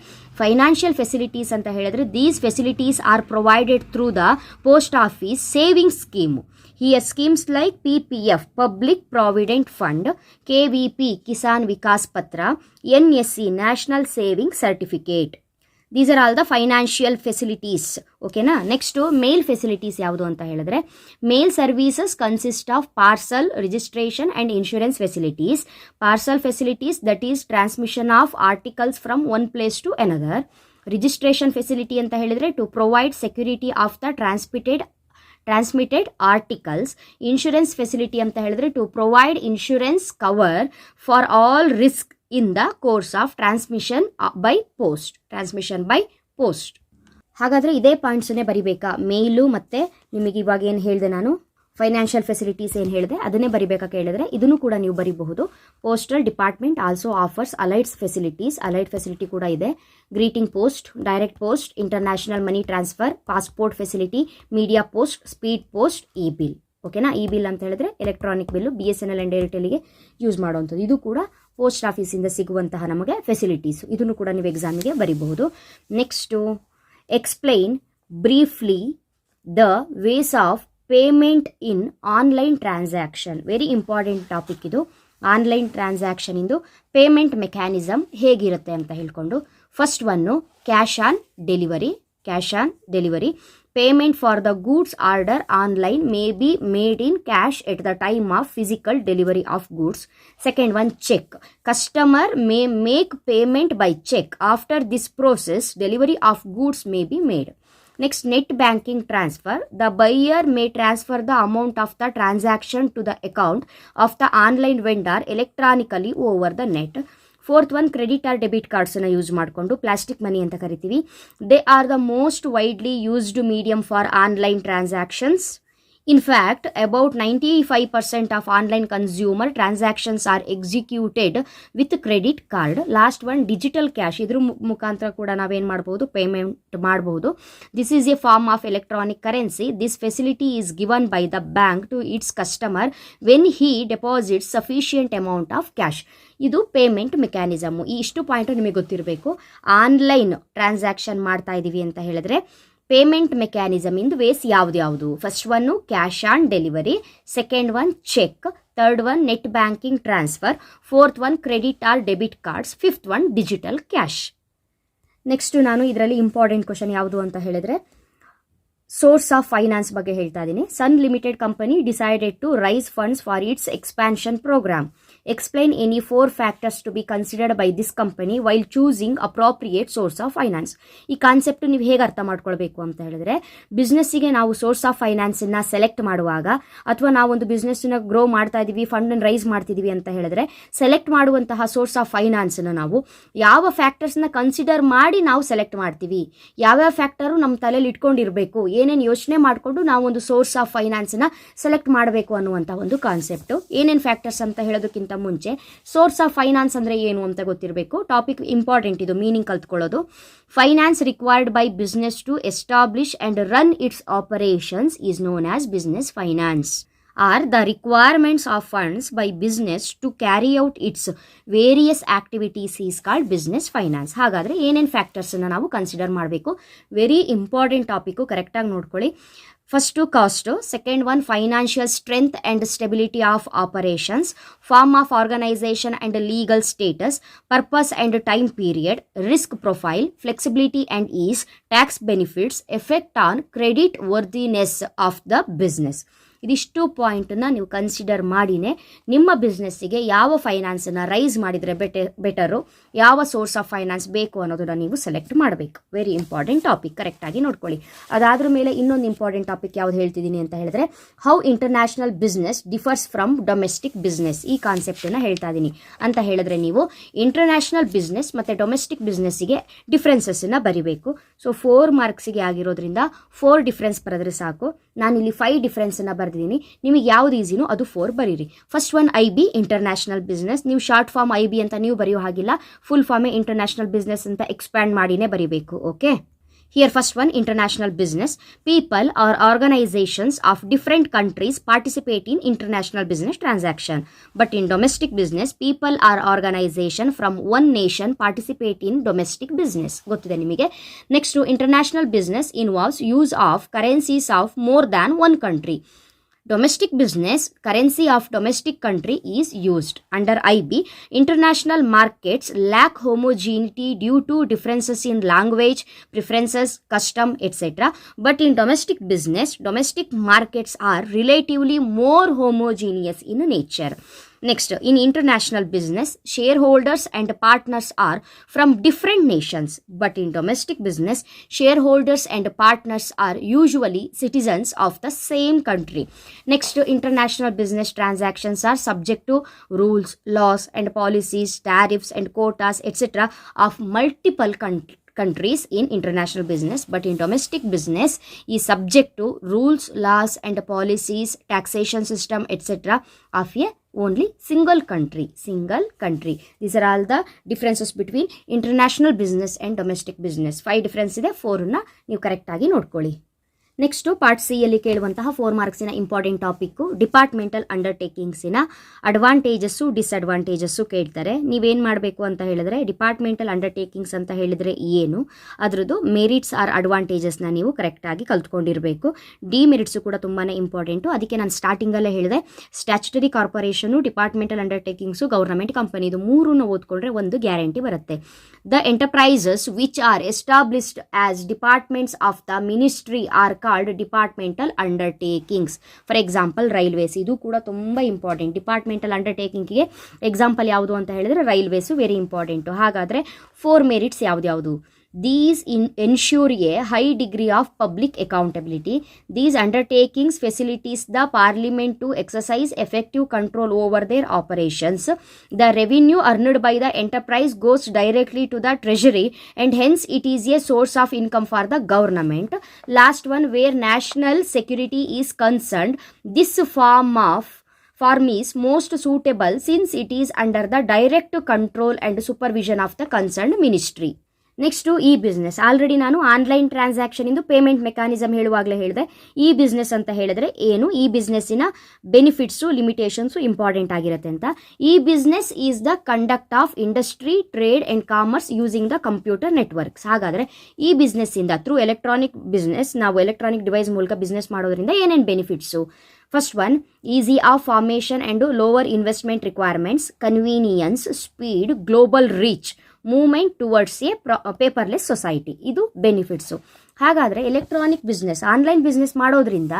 Financial facilities ಅಂತ ಹೇಳಿದ್ರೆ these facilities are provided through the post office saving scheme. Here schemes like PPF, Public Provident Fund, KVP, Kisan Vikas Patra, NSC, National Saving Certificate. These are all the financial facilities. ಓಕೆನಾ. Next mail facilities ಯಾವುದು ಅಂತ ಹೇಳಿದ್ರೆ, mail services consist of parcel, registration and insurance facilities. Parcel facilities, that is transmission of articles from one place to another. Registration facility ಅಂತ ಹೇಳಿದ್ರೆ to provide security of the transmitted articles. Insurance facility ಅಂತ ಹೇಳಿದ್ರೆ to provide insurance cover for all risk in the course of transmission by post. ಹಾಗಾದರೆ ಇದೇ ಪಾಯಿಂಟ್ಸನ್ನೇ ಬರಿಬೇಕಾ? ಮೇಲು ಮತ್ತು ನಿಮಗೆ ಇವಾಗ ಏನು ಹೇಳಿದೆ ನಾನು, ಫೈನಾನ್ಷಿಯಲ್ ಫೆಸಿಲಿಟೀಸ್ ಏನು ಹೇಳಿದೆ ಅದನ್ನೇ ಬರಿಬೇಕಾ ಕೇಳಿದ್ರೆ ಇದನ್ನು ಕೂಡ ನೀವು ಬರಿಬಹುದು. Postal department also offers allieds facilities. Allied facility ಕೂಡ ಇದೆ. Greeting post, direct post, international money transfer, passport facility, media post, speed post, e bill. ಓಕೆನಾ. ಇ ಬಿಲ್ ಅಂತ ಹೇಳಿದ್ರೆ ಎಲೆಕ್ಟ್ರಾನಿಕ್ ಬಿಲ್ಲು, BSNL ಆ್ಯಂಡ್ ಏರ್ಟೆಲ್ಗೆ ಯೂಸ್ ಮಾಡುವಂಥದ್ದು. ಇದು ಕೂಡ ಪೋಸ್ಟ್ ಆಫೀಸಿಂದ ಸಿಗುವಂತಹ ನಮಗೆ ಫೆಸಿಲಿಟೀಸು. ಇದನ್ನು ಕೂಡ ನೀವು ಎಕ್ಸಾಮಿಗೆ ಬರಿಬಹುದು. Next explain briefly the ways of payment in online transaction. Very important topic ಇದು. ಆನ್ಲೈನ್ ಟ್ರಾನ್ಸಾಕ್ಷನ್ ಇಂದು ಪೇಮೆಂಟ್ ಮೆಕ್ಯಾನಿಸಮ್ ಹೇಗಿರುತ್ತೆ ಅಂತ ಹೇಳ್ಕೊಂಡು, first one cash on delivery. Payment for the goods order online may be made in cash at the time of physical delivery of goods. Second one, check. Customer may make payment by check. After this process, delivery of goods may be made. Next, net banking transfer. The buyer may transfer the amount of the transaction to the account of the online vendor electronically over the net. Fourth one, credit or debit ಕಾರ್ಡ್ಸನ್ನು use ಮಾಡಿಕೊಂಡು plastic money ಅಂತ ಕರಿತೀವಿ. They are the most widely used medium for online transactions. In fact, about 95% of online consumer transactions are executed with credit card. Last one, digital cash. ಇದ್ರ ಮುಖಾಂತರ ಕೂಡ ನಾವೇನು ಮಾಡಬಹುದು, payment ಮಾಡಬಹುದು. This is a form of electronic currency. This facility is given by the bank to its customer when he deposits sufficient amount of cash. ಇದು payment mechanism. ಈ ಇಷ್ಟು point ನಿಮಗೆ ಗೊತ್ತಿರಬೇಕು. ಆನ್ಲೈನ್ ಟ್ರಾನ್ಸಾಕ್ಷನ್ ಮಾಡ್ತಾ ಇದ್ದೀವಿ ಅಂತ ಹೇಳಿದ್ರೆ ಪೇಮೆಂಟ್ ಮೆಕ್ಯಾನಿಸಮ್ ಇಂದು ವೇಸ್ ಯಾವುದು? First one cash on delivery, second one cheque, third one net banking transfer, fourth one credit or debit cards, fifth one digital cash. Next ನಾನು ಇದರಲ್ಲಿ ಇಂಪಾರ್ಟೆಂಟ್ ಕ್ವಶನ್ ಯಾವುದು ಅಂತ ಹೇಳಿದ್ರೆ ಸೋರ್ಸ್ ಆಫ್ ಫೈನಾನ್ಸ್ ಬಗ್ಗೆ ಹೇಳ್ತಾ ಇದ್ದೀನಿ. Sun limited company decided to raise funds for its expansion program. Explain any 4 factors to be considered by this company while choosing appropriate source of finance. ಈ concept ನೀವು ಹೇಗೆ ಅರ್ಥ ಮಾಡ್ಕೊಳ್ಬೇಕು ಅಂತ ಹೇಳಿದ್ರೆ, ಬಿಸ್ನೆಸ್ಸಿಗೆ ನಾವು ಸೋರ್ಸ್ ಆಫ್ ಫೈನಾನ್ಸನ್ನು ಸೆಲೆಕ್ಟ್ ಮಾಡುವಾಗ ಅಥವಾ ನಾವೊಂದು ಬಿಸ್ನೆಸ್ನ ಗ್ರೋ ಮಾಡ್ತಾ ಇದ್ದೀವಿ, ಫಂಡನ್ನು ರೈಸ್ ಮಾಡ್ತಿದ್ದೀವಿ ಅಂತ ಹೇಳಿದ್ರೆ ಸೆಲೆಕ್ಟ್ ಮಾಡುವಂತಹ ಸೋರ್ಸ್ ಆಫ್ ಫೈನಾನ್ಸನ್ನು ನಾವು ಯಾವ ಫ್ಯಾಕ್ಟರ್ಸ್ನ ಕನ್ಸಿಡರ್ ಮಾಡಿ ನಾವು ಸೆಲೆಕ್ಟ್ ಮಾಡ್ತೀವಿ, ಯಾವ್ಯಾವ ಫ್ಯಾಕ್ಟರು ನಮ್ಮ ತಲೆಯಲ್ಲಿ ಇಟ್ಕೊಂಡಿರಬೇಕು, ಏನೇನು ಯೋಚನೆ ಮಾಡಿಕೊಂಡು ನಾವು ಒಂದು ಸೋರ್ಸ್ ಆಫ್ ಫೈನಾನ್ಸ್ನ ಸೆಲೆಕ್ಟ್ ಮಾಡಬೇಕು ಅನ್ನುವಂಥ ಒಂದು ಕಾನ್ಸೆಪ್ಟು. ಏನೇನು ಫ್ಯಾಕ್ಟರ್ಸ್ ಅಂತ ಹೇಳೋದಕ್ಕಿಂತ ಮುಂಚೆ ಸೋರ್ಸ್ ಆಫ್ ಫೈನಾನ್ಸ್ ಅಂದರೆ ಏನು ಅಂತ ಗೊತ್ತಿರಬೇಕು. ಟಾಪಿಕ್ ಇಂಪಾರ್ಟೆಂಟ್ ಇದು, ಮೀನಿಂಗ್ ಕಲ್ತ್ಕೊಳ್ಳೋದು. Finance required by business to establish and run its operations is known as business finance. Or the requirements of funds by business to carry out its various activities is called business finance. ಹಾಗಾದರೆ ಏನೇನು ಫ್ಯಾಕ್ಟರ್ಸನ್ನು ನಾವು consider ಮಾಡಬೇಕು? Very important topic, ಕರೆಕ್ಟಾಗಿ ನೋಡ್ಕೊಳ್ಳಿ. First cost, second one financial strength and stability of operations, form of organization and legal status, purpose and time period, risk profile, flexibility and ease, tax benefits, effect on creditworthiness of the business. ಇದಿಷ್ಟು ಪಾಯಿಂಟನ್ನು ನೀವು consider ಮಾಡಿನೇ ನಿಮ್ಮ ಬಿಸ್ನೆಸ್ಸಿಗೆ ಯಾವ ಫೈನಾನ್ಸನ್ನು raise ಮಾಡಿದರೆ better, ಯಾವ ಸೋರ್ಸ್ ಆಫ್ ಫೈನಾನ್ಸ್ ಬೇಕು ಅನ್ನೋದನ್ನು ನೀವು ಸೆಲೆಕ್ಟ್ ಮಾಡಬೇಕು. ವೆರಿ ಇಂಪಾರ್ಟೆಂಟ್ ಟಾಪಿಕ್, ಕರೆಕ್ಟಾಗಿ ನೋಡ್ಕೊಳ್ಳಿ. ಅದಾದ್ರ ಮೇಲೆ ಇನ್ನೊಂದು ಇಂಪಾರ್ಟೆಂಟ್ ಟಾಪಿಕ್ ಯಾವ್ದು ಹೇಳ್ತಿದ್ದೀನಿ ಅಂತ ಹೇಳಿದ್ರೆ, how international business differs from domestic business. ಈ ಕಾನ್ಸೆಪ್ಟನ್ನು ಹೇಳ್ತಾ ಇದ್ದೀನಿ. ಅಂತ ಹೇಳಿದ್ರೆ ನೀವು ಇಂಟರ್ನ್ಯಾಷನಲ್ ಬಿಸ್ನೆಸ್ ಮತ್ತು ಡೊಮೆಸ್ಟಿಕ್ ಬಿಸ್ನೆಸ್ಸಿಗೆ ಡಿಫ್ರೆನ್ಸಸ್ಸನ್ನು ಬರಿಬೇಕು. ಸೊ 4 ಮಾರ್ಕ್ಸಿಗೆ ಆಗಿರೋದ್ರಿಂದ 4 ಡಿಫ್ರೆನ್ಸ್ ಬರೆದ್ರೆ ಸಾಕು. ನಾನಿಲ್ಲಿ 5 ಡಿಫ್ರೆನ್ಸನ್ನು ಬರೆದಿದ್ದೀನಿ. ನಿಮಗೆ ಯಾವ್ದು ಈಸಿನೋ ಅದು 4 ಬರೀರಿ. First one IB, international business. ನೀವು ಶಾರ್ಟ್ ಫಾರ್ಮ್ IB ಅಂತ ನೀವು ಬರೆಯೋ ಹಾಗಿಲ್ಲ, ಫುಲ್ ಫಾರ್ಮೇ ಇಂಟರ್ನ್ಯಾಷನಲ್ ಬಿಸ್ನೆಸ್ ಅಂತ ಎಕ್ಸ್ಪ್ಯಾಂಡ್ ಮಾಡಿನೇ ಬರೀಬೇಕು. Okay. Here first one, international business. People or organizations of different countries participate in international business transaction. But in domestic business, people or organization from one nation participate in domestic business. ಗೊತ್ತಿದೆ ನಿಮಗೆ. Next, international business involves use of currencies of more than one country. Domestic business, currency of domestic country is used. Under IB, international markets lack homogeneity due to differences in language, preferences, custom, etc. But in domestic business, domestic markets are relatively more homogeneous in nature. Next, in international business, shareholders and partners are from different nations, but in domestic business, shareholders and partners are usually citizens of the same country. Next, international business transactions are subject to rules, laws, and policies, tariffs, and quotas, etc. of multiple countries in international business, but in domestic business is subject to rules, laws, and policies, taxation system, etc. of a only single country. These are all the differences between international business and domestic business. 5 difference ಇದೆ, 4ನ್ನ ನೀವು ಕರೆಕ್ಟಾಗಿ ನೋಡ್ಕೊಳ್ಳಿ. Next part C ಯಲ್ಲಿ ಕೇಳುವಂತಹ 4 ಮಾರ್ಕ್ಸಿನ important topic departmental ಅಂಡರ್ಟೇಕಿಂಗ್ಸಿನ advantages disadvantages ಕೇಳ್ತಾರೆ. ನೀವೇನು ಮಾಡಬೇಕು ಅಂತ ಹೇಳಿದ್ರೆ, ಡಿಪಾರ್ಟ್ಮೆಂಟಲ್ ಅಂಡರ್ಟೇಕಿಂಗ್ಸ್ ಅಂತ ಹೇಳಿದರೆ ಏನು, ಅದರದ್ದು ಮೆರಿಟ್ಸ್ ಆರ್ ಅಡ್ವಾಂಟೇಜಸ್ನ ನೀವು ಕರೆಕ್ಟಾಗಿ ಕಲ್ತ್ಕೊಂಡಿರಬೇಕು. ಡಿಮೆರಿಟ್ಸು ಕೂಡ ತುಂಬಾ ಇಂಪಾರ್ಟೆಂಟು. ಅದಕ್ಕೆ ನಾನು ಸ್ಟಾರ್ಟಿಂಗಲ್ಲೇ ಹೇಳಿದೆ, statutory corporation, departmental undertakings, government company, ಇದು 3 ಓದ್ಕೊಂಡ್ರೆ ಒಂದು ಗ್ಯಾರಂಟಿ ಬರುತ್ತೆ. The enterprises which are established as departments of the ministry are called departmental undertakings. For example railways, ಇದು ಕೂಡ ತುಂಬ ಇಂಪಾರ್ಟೆಂಟ್. ಡಿಪಾರ್ಟ್ಮೆಂಟಲ್ ಅಂಡರ್ಟೇಕಿಂಗ್ಗೆ ಎಕ್ಸಾಂಪಲ್ ಯಾವುದು ಅಂತ ಹೇಳಿದ್ರೆ ರೈಲ್ವೇಸು ವೆರಿ ಇಂಪಾರ್ಟೆಂಟು. ಹಾಗಾದರೆ 4 ಮೆರಿಟ್ಸ್ ಯಾವ್ದು? These ensure a high degree of public accountability. These undertakings facilitates the parliament to exercise effective control over their operations. The revenue earned by the enterprise goes directly to the treasury and hence it is a source of income for the government. Last one, where national security is concerned, this form is most suitable since it is under the direct control and supervision of the concerned ministry. Next E business. Already ನಾನು online transaction ಇಂದು payment mechanism ಹೇಳುವಾಗಲೇ ಹೇಳಿದೆ. E business ಅಂತ ಹೇಳಿದ್ರೆ ಏನು, ಈ ಬಿಸ್ನೆಸ್ಸಿನ benefits, limitations important ಆಗಿರುತ್ತೆ ಅಂತ. E business is the conduct of industry, trade and commerce using the computer networks. ಹಾಗಾದರೆ ಈ ಬಿಸ್ನೆಸ್ಸಿಂದ ಥ್ರೂ ಎಲೆಕ್ಟ್ರಾನಿಕ್ ಬಿಸ್ನೆಸ್, ನಾವು ಎಲೆಕ್ಟ್ರಾನಿಕ್ ಡಿವೈಸ್ ಮೂಲಕ ಬಿಸ್ನೆಸ್ ಮಾಡೋದ್ರಿಂದ ಏನೇನು benefits? First one, easy of formation and lower investment requirements, convenience, speed, global reach, movement towards A paperless society. ಇದು benefits. ಹಾಗಾದರೆ electronic business, online business ಮಾಡೋದ್ರಿಂದ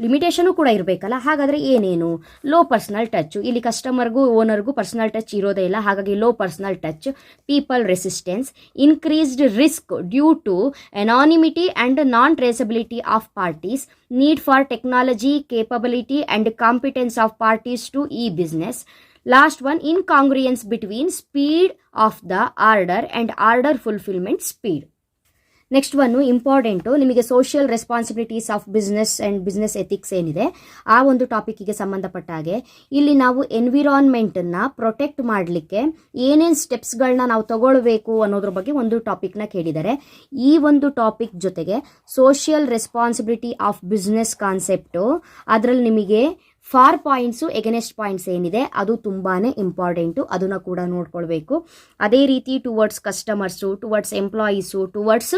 ಲಿಮಿಟೇಷನು ಕೂಡ ಇರಬೇಕಲ್ಲ. ಹಾಗಾದರೆ ಏನೇನು? Low personal touch. ಇಲ್ಲಿ ಕಸ್ಟಮರ್ಗೂ ಓನರ್ಗೂ ಪರ್ಸನಲ್ ಟಚ್ ಇರೋದೇ ಇಲ್ಲ, ಹಾಗಾಗಿ low personal touch. People resistance, increased risk due to anonymity and non traceability of parties, need for technology capability and competence of parties to e business. Last one, incongruence between speed of the order and order fulfillment speed. Next one important, ನಿಮಗೆ social responsibilities of business and business ethics ಏನಿದೆ ಆ ಒಂದು ಟಾಪಿಕ್ಕಿಗೆ ಸಂಬಂಧಪಟ್ಟ ಹಾಗೆ ಇಲ್ಲಿ ನಾವು ಎನ್ವಿರಾನ್ಮೆಂಟನ್ನು protect ಮಾಡಲಿಕ್ಕೆ ಏನೇನು ಸ್ಟೆಪ್ಸ್ಗಳನ್ನ ನಾವು ತಗೊಳ್ಬೇಕು ಅನ್ನೋದ್ರ ಬಗ್ಗೆ ಒಂದು ಟಾಪಿಕ್ನ ಕೇಳಿದ್ದಾರೆ. ಈ ಒಂದು ಟಾಪಿಕ್ ಜೊತೆಗೆ social responsibility of business concept, ಅದರಲ್ಲಿ ನಿಮಗೆ ಫಾರ್ ಪಾಯಿಂಟ್ಸು, ಎಗನೆಸ್ಟ್ ಪಾಯಿಂಟ್ಸ್ ಏನಿದೆ ಅದು ತುಂಬಾ ಇಂಪಾರ್ಟೆಂಟು, ಅದನ್ನು ಕೂಡ ನೋಡ್ಕೊಳ್ಬೇಕು. ಅದೇ ರೀತಿ towards customers, towards employees, towards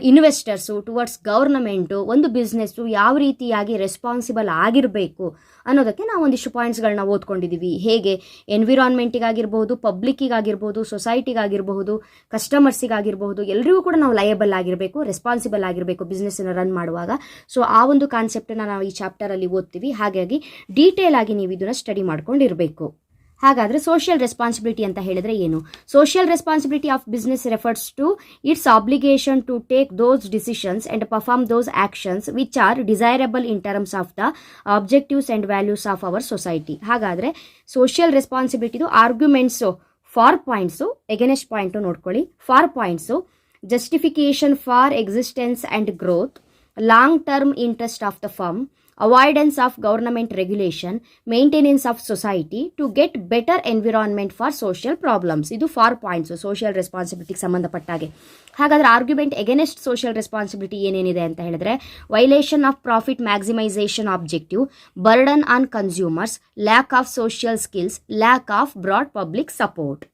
investors, towards government, ಒಂದು ಬಿಸ್ನೆಸ್ಸು ಯಾವ ರೀತಿಯಾಗಿ ರೆಸ್ಪಾನ್ಸಿಬಲ್ ಆಗಿರಬೇಕು ಅನ್ನೋದಕ್ಕೆ ನಾವು ಒಂದಿಷ್ಟು ಪಾಯಿಂಟ್ಸ್ಗಳನ್ನ ಓದ್ಕೊಂಡಿದ್ದೀವಿ. ಹೇಗೆ ಎನ್ವಿರಾನ್ಮೆಂಟಿಗಾಗಿರ್ಬೋದು, ಪಬ್ಲಿಕ್ಕಿಗಾಗಿರ್ಬೋದು, ಸೊಸೈಟಿಗಾಗಿರ್ಬಹುದು, ಕಸ್ಟಮರ್ಸಿಗಾಗಿರ್ಬಹುದು, ಎಲ್ರಿಗೂ ಕೂಡ ನಾವು ಲಯಬಲ್ ಆಗಿರಬೇಕು, ರೆಸ್ಪಾನ್ಸಿಬಲ್ ಆಗಿರಬೇಕು ಬಿಸ್ನೆಸ್ಸನ್ನು ರನ್ ಮಾಡುವಾಗ. ಸೊ ಆ ಒಂದು ಕಾನ್ಸೆಪ್ಟನ್ನು ನಾವು ಈ ಚಾಪ್ಟರಲ್ಲಿ ಓದ್ತೀವಿ. ಹಾಗಾಗಿ ಡೀಟೇಲ್ ಆಗಿ ನೀವು ಇದನ್ನು ಸ್ಟಡಿ ಮಾಡ್ಕೊಂಡಿರಬೇಕು. ಹಾಗಾದರೆ ಸೋಷಿಯಲ್ ರೆಸ್ಪಾನ್ಸಿಬಿಲಿಟಿ ಅಂತ ಹೇಳಿದ್ರೆ ಏನು? Social responsibility of business refers to its obligation to take those decisions and perform those actions which are desirable in terms of the objectives and values of our society. ಹಾಗಾದರೆ social ರೆಸ್ಪಾನ್ಸಿಬಿಲಿಟಿದು arguments, for points, against point ನೋಡ್ಕೊಳ್ಳಿ. For points, justification for existence and growth, long term interest of the firm, avoidance of government regulation, maintenance of society to get better environment for social problems. ಇದು four points social ರೆಸ್ಪಾನ್ಸಿಬಿಲಿಟಿಗೆ ಸಂಬಂಧಪಟ್ಟಾಗೆ. ಹಾಗಾದರೆ argument against social responsibility ಏನೇನಿದೆ ಅಂತ ಹೇಳಿದ್ರೆ, violation of profit maximisation objective, burden on consumers, lack of social skills, lack of broad public support.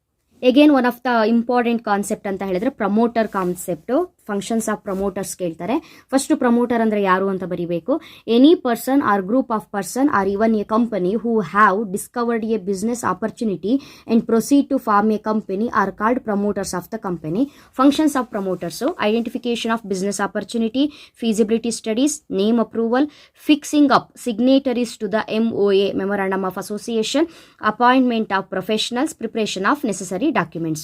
Again one of the important concept ಅಂತ ಹೇಳಿದ್ರೆ promoter concept. Functions of promoters ಕೇಳ್ತಾರೆ. First promoter ಅಂದರೆ ಯಾರು ಅಂತ ಬರೀಬೇಕು. Any person or group of person or even a company who have discovered a business opportunity and proceed to form a company are called promoters of the company. Functions of promoters: identification of business opportunity, feasibility studies, name approval, fixing up signatories to the MOA memorandum of association, appointment of professionals, preparation of necessary documents.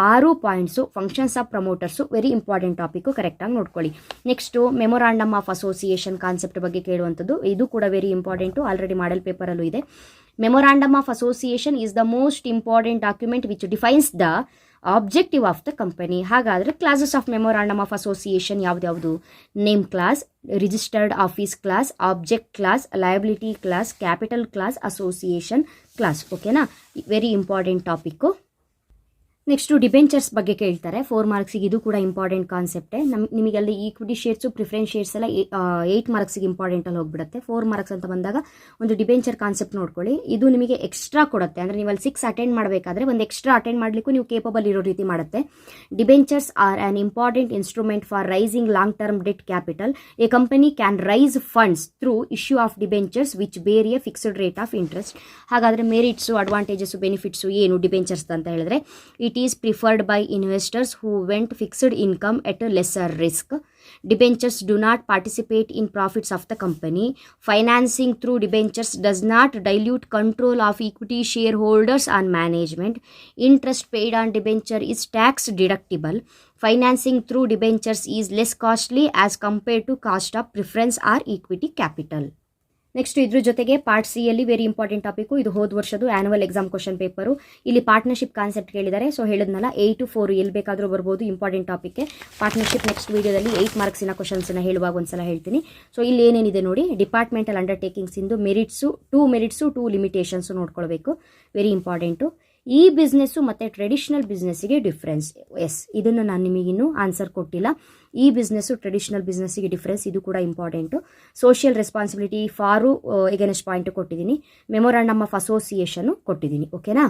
6 points functions of promoters very important topic, ಕರೆಕ್ಟಾಗಿ ನೋಡ್ಕೊಳ್ಳಿ. Next memorandum of association concept ಬಗ್ಗೆ ಕೇಳುವಂಥದ್ದು, ಇದು ಕೂಡ very important, already model ಪೇಪರಲ್ಲೂ ಇದೆ. Memorandum of association is the most important document which defines the objective of the company. ಹಾಗಾದರೆ clauses of memorandum of association ಯಾವ್ದು? Name clause, registered office clause, object clause, liability clause, capital clause, association clause. ಓಕೆನಾ? Very important topic. Next debentures ಬಗ್ಗೆ ಕೇಳ್ತಾರೆ 4 ಮಾರ್ಕ್ಸಿಗೆ. ಇದು ಕೂಡ important ಕಾನ್ಸೆಪ್ಟೇ. ನಿಮಗಲ್ಲಿ ಈಕ್ವಿಟಿ ಶೇರ್ಸು, ಪ್ರಿಫರೆನ್ಸ್ ಶೇರ್ಸ್ ಎಲ್ಲ 8 ಮಾರ್ಕ್ಸಿಗೆ ಇಂಪಾರ್ಟೆಂಟಲ್ಲಿ ಹೋಗ್ಬಿಡುತ್ತೆ. 4 ಮಾರ್ಕ್ಸ್ ಅಂತ ಬಂದಾಗ ಒಂದು ಡಿಬೆಂಚರ್ ಕಾನ್ಸೆಪ್ಟ್ ನೋಡ್ಕೊಳ್ಳಿ. ಇದು ನಿಮಗೆ ಎಕ್ಸ್ಟ್ರಾ ಕೊಡುತ್ತೆ, ಅಂದರೆ ನೀವು ಅಲ್ಲಿ 6 ಅಟೆಂಡ್ ಮಾಡಬೇಕಾದ್ರೆ ಒಂದು ಎಕ್ಸ್ಟ್ರಾ ಅಟೆಂಡ್ ಮಾಡಲಿಕ್ಕೂ ನೀವು ಕೇಪಬಲ್ ಇರೋ ರೀತಿ ಮಾಡುತ್ತೆ. Debentures are an important instrument for raising long term debt capital. A company can raise funds through issue of debentures which bear a fixed rate of interest. ಹಾಗಾದರೆ merits, advantages, benefits ಏನು debentures ಅಂತ ಹೇಳಿದ್ರೆ, it is preferred by investors who want fixed income at a lesser risk. Debentures do not participate in profits of the company. Financing through debentures does not dilute control of equity shareholders on management. Interest paid on debenture is tax deductible. Financing through debentures is less costly as compared to cost of preference or equity capital. Next ಇದ್ರ ಜೊತೆಗೆ part C ಯಲ್ಲಿ very important topic, ಇದು ಹೋದ ವರ್ಷದ್ದು annual exam question paper. ಇಲ್ಲಿ partnership concept ಕೇಳಿದ್ದಾರೆ. So ಹೇಳಿದ್ನಲ್ಲ 8 to 4 ಎಲ್ಲಿ ಬೇಕಾದರೂ ಬರ್ಬೋದು, ಇಂಪಾರ್ಟೆಂಟ್ ಟಾಪಿಕ್ಗೆ. ಪಾರ್ಟ್ನರ್ಶಿಪ್ ನೆಕ್ಸ್ಟ್ ವೀಡಿಯೋದಲ್ಲಿ 8 ಮಾರ್ಕ್ಸಿನ ಕ್ವಶನ್ಸನ್ನು ಹೇಳುವಾಗ ಒಂದ್ಸಲ ಹೇಳ್ತೀನಿ. ಸೊ ಇಲ್ಲಿ ಏನೇನಿದೆ ನೋಡಿ, ಡಿಪಾರ್ಟ್ಮೆಂಟಲ್ ಅಂಡರ್ಟೇಕಿಂಗ್ಸ್ ಇಂದು ಮೆರಿಟ್ಸು, 2 ಲಿಮಿಟೇಷನ್ಸು ನೋಡ್ಕೊಳ್ಬೇಕು, ವೆರಿ ಇಂಪಾರ್ಟೆಂಟು. ಈ ಬಿಸ್ನೆಸ್ಸು ಮತ್ತು ಟ್ರೆಡಿಷನಲ್ ಬಿಸ್ನೆಸ್ಸಿಗೆ ಡಿಫ್ರೆನ್ಸ್. ಎಸ್, ಇದನ್ನು ನಾನು ನಿಮಗಿನ್ನೂ ಆನ್ಸರ್ ಕೊಟ್ಟಿಲ್ಲ. ಈ ಬಿಸ್ನೆಸ್ಸು ಟ್ರೆಡಿಷನಲ್ ಬಿಸ್ನೆಸ್ಸಿಗೆ ಡಿಫ್ರೆನ್ಸ್, ಇದು ಕೂಡ important. Social responsibility for against point ಕೊಟ್ಟಿದ್ದೀನಿ. ಮೆಮೊರಾಂಡಮ್ ಆಫ್ ಅಸೋಸಿಯೇಷನು ಕೊಟ್ಟಿದ್ದೀನಿ. ಓಕೆನಾ?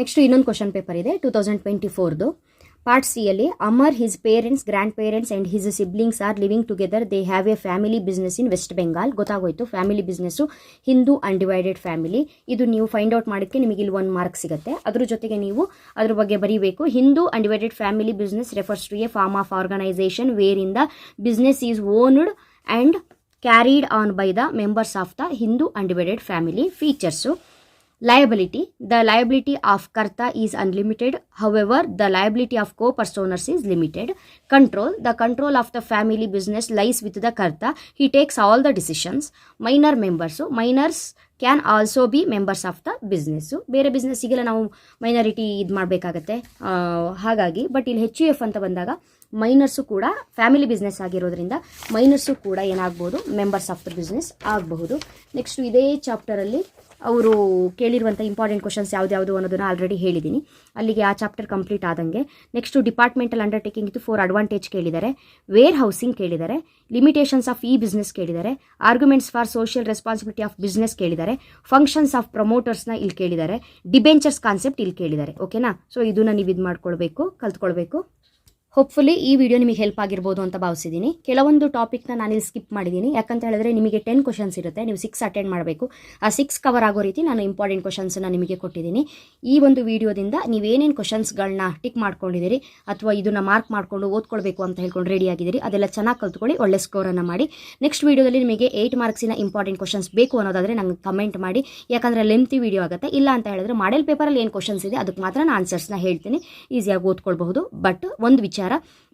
ನೆಕ್ಸ್ಟ್ ಇನ್ನೊಂದು ಕ್ವಶನ್ ಪೇಪರ್ ಇದೆ 2024ದು. ಪಾರ್ಟ್ ಸಿ ಯಲ್ಲಿ Amar, his parents, grandparents and his siblings are living together. They have a family business in West Bengal. ಗೊತ್ತಾಗೋಯ್ತು, family business Hindu undivided family. ಇದು ನೀವು find out ಮಾಡಿದ್ದಕ್ಕೆ ನಿಮಗೆ ಇಲ್ಲಿ 1 ಮಾರ್ಕ್ ಸಿಗುತ್ತೆ. ಅದ್ರ ಜೊತೆಗೆ ನೀವು ಅದ್ರ ಬಗ್ಗೆ ಬರೀಬೇಕು. Hindu undivided family business refers to a form of organisation where in the business is owned and carried on by the members of the Hindu undivided family. Features: liability. The liability of Karta is unlimited. However, the liability of co-personers is limited. Control. The control of the family business lies with the Karta. He takes all the decisions. Minor members. So, minors can also be members of the business. ಬೇರೆ ಬಿಸ್ನೆಸ್ಸಿಗೆಲ್ಲ ನಾವು minority ಇದು ಮಾಡಬೇಕಾಗತ್ತೆ, ಹಾಗಾಗಿ. But ಇಲ್ಲಿ HUF ಅಂತ ಬಂದಾಗ ಮೈನರ್ಸು ಕೂಡ family business ಆಗಿರೋದ್ರಿಂದ ಮೈನರ್ಸು ಕೂಡ ಏನಾಗ್ಬೋದು, ಮೆಂಬರ್ಸ್ ಆಫ್ ದ ಬಿಸ್ನೆಸ್ ಆಗಬಹುದು. ನೆಕ್ಸ್ಟು ಇದೇ ಚಾಪ್ಟರಲ್ಲಿ ಅವರು ಕೇಳಿರುವಂಥ ಇಂಪಾರ್ಟೆಂಟ್ ಕ್ವಶನ್ಸ್ ಯಾವ್ದು ಅನ್ನೋದನ್ನು ಆಲ್ರೆಡಿ ಹೇಳಿದ್ದೀನಿ. ಅಲ್ಲಿಗೆ ಆ ಚಾಪ್ಟರ್ ಕಂಪ್ಲೀಟ್ ಆದಂಗೆ. ನೆಕ್ಸ್ಟು ಡಿಪಾರ್ಟ್ಮೆಂಟಲ್ ಅಂಡರ್ಟೇಕಿಂಗ್ ಇದು 4 ಅಡ್ವಾಂಟೇಜ್ ಕೇಳಿದ್ದಾರೆ. ವೇರ್ ಹೌಸಿಂಗ್ ಕೇಳಿದ್ದಾರೆ. ಲಿಮಿಟೇಷನ್ಸ್ ಆಫ್ ಈ ಬಿಸ್ನೆಸ್ ಕೇಳಿದ್ದಾರೆ. Arguments for social responsibility of business ಕೇಳಿದ್ದಾರೆ. ಫಂಕ್ಷನ್ಸ್ ಆಫ್ ಪ್ರಮೋಟರ್ಸ್ನ ಇಲ್ಲಿ ಕೇಳಿದ್ದಾರೆ. ಡಿಬೆಂಚರ್ಸ್ ಕಾನ್ಸೆಪ್ಟ್ ಇಲ್ಲಿ ಕೇಳಿದ್ದಾರೆ. ಓಕೆನಾ? ಸೊ ಇದನ್ನು ನೀವು ಇದು ಮಾಡ್ಕೊಳ್ಬೇಕು, ಕಲ್ತ್ಕೊಳ್ಬೇಕು. ಹೋಪ್ಫುಲಿ ಈ ವಿಡಿಯೋ ನಿಮಗೆ ಹೆಲ್ಪ್ ಆಗಿರ್ಬೋದು ಅಂತ ಭಾವಿಸಿದ್ದೀನಿ. ಕೆಲವೊಂದು ಟಾಪಿಕ್ನ ನಾನಿಲ್ಲಿ ಸ್ಕಿಪ್ ಮಾಡಿದ್ದೀನಿ, ಯಾಕಂತ ಹೇಳಿದ್ರೆ ನಿಮಗೆ 10 ಕ್ವಶನ್ಸ್ ಇರುತ್ತೆ, ನೀವು 6 ಅಟೆಂಡ್ ಮಾಡಬೇಕು. ಆ 6 ಕವರ್ ಆಗೋ ರೀತಿ ನಾನು ಇಂಪಾರ್ಟೆಂಟ್ ಕ್ವಶನ್ಸನ್ನು ನಿಮಗೆ ಕೊಟ್ಟಿದ್ದೀನಿ. ಈ ಒಂದು ವಿಡಿಯೋದಿಂದ ನೀವೇನೇನು ಕ್ವಶನ್ಸ್ಗಳನ್ನ ಟಿಕ್ ಮಾಡ್ಕೊಂಡಿದ್ದೀರಿ ಅಥವಾ ಇದನ್ನು ಮಾರ್ಕ್ ಮಾಡಿಕೊಂಡು ಓದ್ಕೊಳ್ಬೇಕು ಅಂತ ಹೇಳ್ಕೊಂಡು ರೆಡಿ ಆಗಿದ್ದೀರಿ, ಅದೆಲ್ಲ ಚೆನ್ನಾಗಿ ಕಲ್ತ್ಕೊಳ್ಳಿ, ಒಳ್ಳೆ ಸ್ಕೋರನ್ನು ಮಾಡಿ. ನೆಕ್ಸ್ಟ್ ವಿಡಿಯೋದಲ್ಲಿ ನಿಮಗೆ 8 ಮಾರ್ಕ್ಸಿನ ಇಂಪಾರ್ಟೆಂಟ್ ಕ್ವಶನ್ಸ್ ಬೇಕು ಅನ್ನೋದಾದರೆ ನಂಗೆ ಕಮೆಂಟ್ ಮಾಡಿ, ಯಾಕಂದರೆ ಲೆಂತಿ ವಿಡಿಯೋ ಆಗುತ್ತೆ. ಇಲ್ಲ ಅಂತ ಹೇಳಿದ್ರೆ ಮಾಡೆಲ್ ಪೇಪರಲ್ಲಿ ಏನು ಕ್ವಶನ್ಸ್ ಇದೆ ಅದಕ್ಕೆ ಮಾತ್ರ ನಾನು ಆನ್ಸರ್ಸ್ನ ಹೇಳ್ತೀನಿ, ಈಸಿಯಾಗಿ ಓದ್ಕೊಳ್ಬಹುದು. ಬಟ್ ಒಂದು ವಿಚಾರ,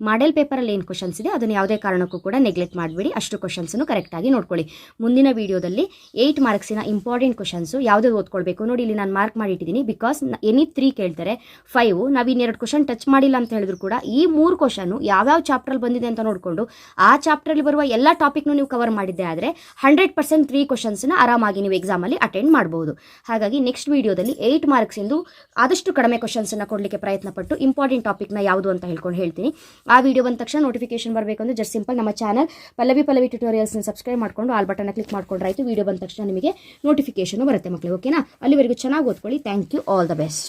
ಮಾಡೆಲ್ ಪೇಪರಲ್ಲಿ ಏನು ಕ್ವಶನ್ಸ್ ಇದೆ ಅದನ್ನು ಯಾವುದೇ ಕಾರಣಕ್ಕೂ ಕೂಡ ನೆಗ್ಲೆಕ್ಟ್ ಮಾಡಬೇಡಿ, ಅಷ್ಟು ಕ್ವಶನ್ಸನ್ನು ಕರೆಕ್ಟಾಗಿ ನೋಡ್ಕೊಳ್ಳಿ. ಮುಂದಿನ ವಿಡಿಯೋದಲ್ಲಿ 8 ಮಾರ್ಕ್ಸಿನ ಇಂಪಾರ್ಟೆಂಟ್ ಕ್ವಶನ್ಸು ಯಾವುದೇ ಓದ್ಕೊಳ್ಬೇಕು ನೋಡಿ. ಇಲ್ಲಿ ನಾನು ಮಾರ್ಕ್ ಮಾಡಿಟ್ಟಿದ್ದೀನಿ, ಬಿಕಾಸ್ ಎನಿ 3 ಕೇಳ್ತಾರೆ, 5 ನಾವು ಇನ್ನೆರಡು ಕ್ವಶನ್ ಟಚ್ ಮಾಡಿಲ್ಲ ಅಂತ ಹೇಳಿದ್ರು ಕೂಡ ಈ 3 ಕ್ವಶನ್ ಯಾವ್ಯಾವ ಚಾಪ್ಟ್ರಲ್ಲಿ ಬಂದಿದೆ ಅಂತ ನೋಡಿಕೊಂಡು ಆ ಚಾಪ್ಟ್ರಲ್ಲಿ ಬರುವ ಎಲ್ಲ ಟಾಪಿಕ್ನು ನೀವು ಕವರ್ ಮಾಡಿದ್ದೆ ಆದರೆ 100% 3 ಕ್ವಶನ್ಸ್ನ ಆರಾಮಾಗಿ ನೀವು ಎಕ್ಸಾಮಲ್ಲಿ ಅಟೆಂಡ್ ಮಾಡಬಹುದು. ಹಾಗಾಗಿ ನೆಕ್ಸ್ಟ್ ವಿಡಿಯೋದಲ್ಲಿ 8 ಮಾರ್ಕ್ಸಿಂದು ಆದಷ್ಟು ಕಡಿಮೆ ಕ್ವಶನ್ಸನ್ನು ಕೊಡಲಿಕ್ಕೆ ಪ್ರಯತ್ನ ಪಟ್ಟು ಇಂಪಾರ್ಟೆಂಟ್ ಟಾಪಿಕ್ನ ಯಾವುದು ಅಂತ ಹೇಳ್ಕೊಂಡು ಹೇಳ್ತೀನಿ. ಆ ವಿಡಿಯೋ ಬಂದ ತಕ್ಷಣ ನೋಟಿಫಿಕೇಶನ್ ಬರಬೇಕು ಅಂದ್ರೆ ಜಸ್ಟ್ ಸಿಂಪಲ್ ನಮ್ಮ ಚಾನಲ್ ಪಲ್ಲವಿ ಟ್ಯುಟೋರಿಯಲ್ಸ್ನ ಸಬ್ಸ್ಕ್ರೈಬ್ ಮಾಡ್ಕೊಂಡು ಆಲ್ ಬಟನ್ನ ಕ್ಲಿಕ್ ಮಾಡ್ಕೊಂಡ್ರೆ ಆಯಿತು. ವಿಡಿಯೋ ಬಂದ ತಕ್ಷಣ ನಿಮಗೆ ನೋಟಿಫಿಕೇಶನ್ ಬರುತ್ತೆ ಮಕ್ಕಳು. ಓಕೆನಾ? ಅಲ್ಲಿವರೆಗೂ ಚೆನ್ನಾಗಿ ಓದ್ಕೊಳ್ಳಿ. Thank you. All the best.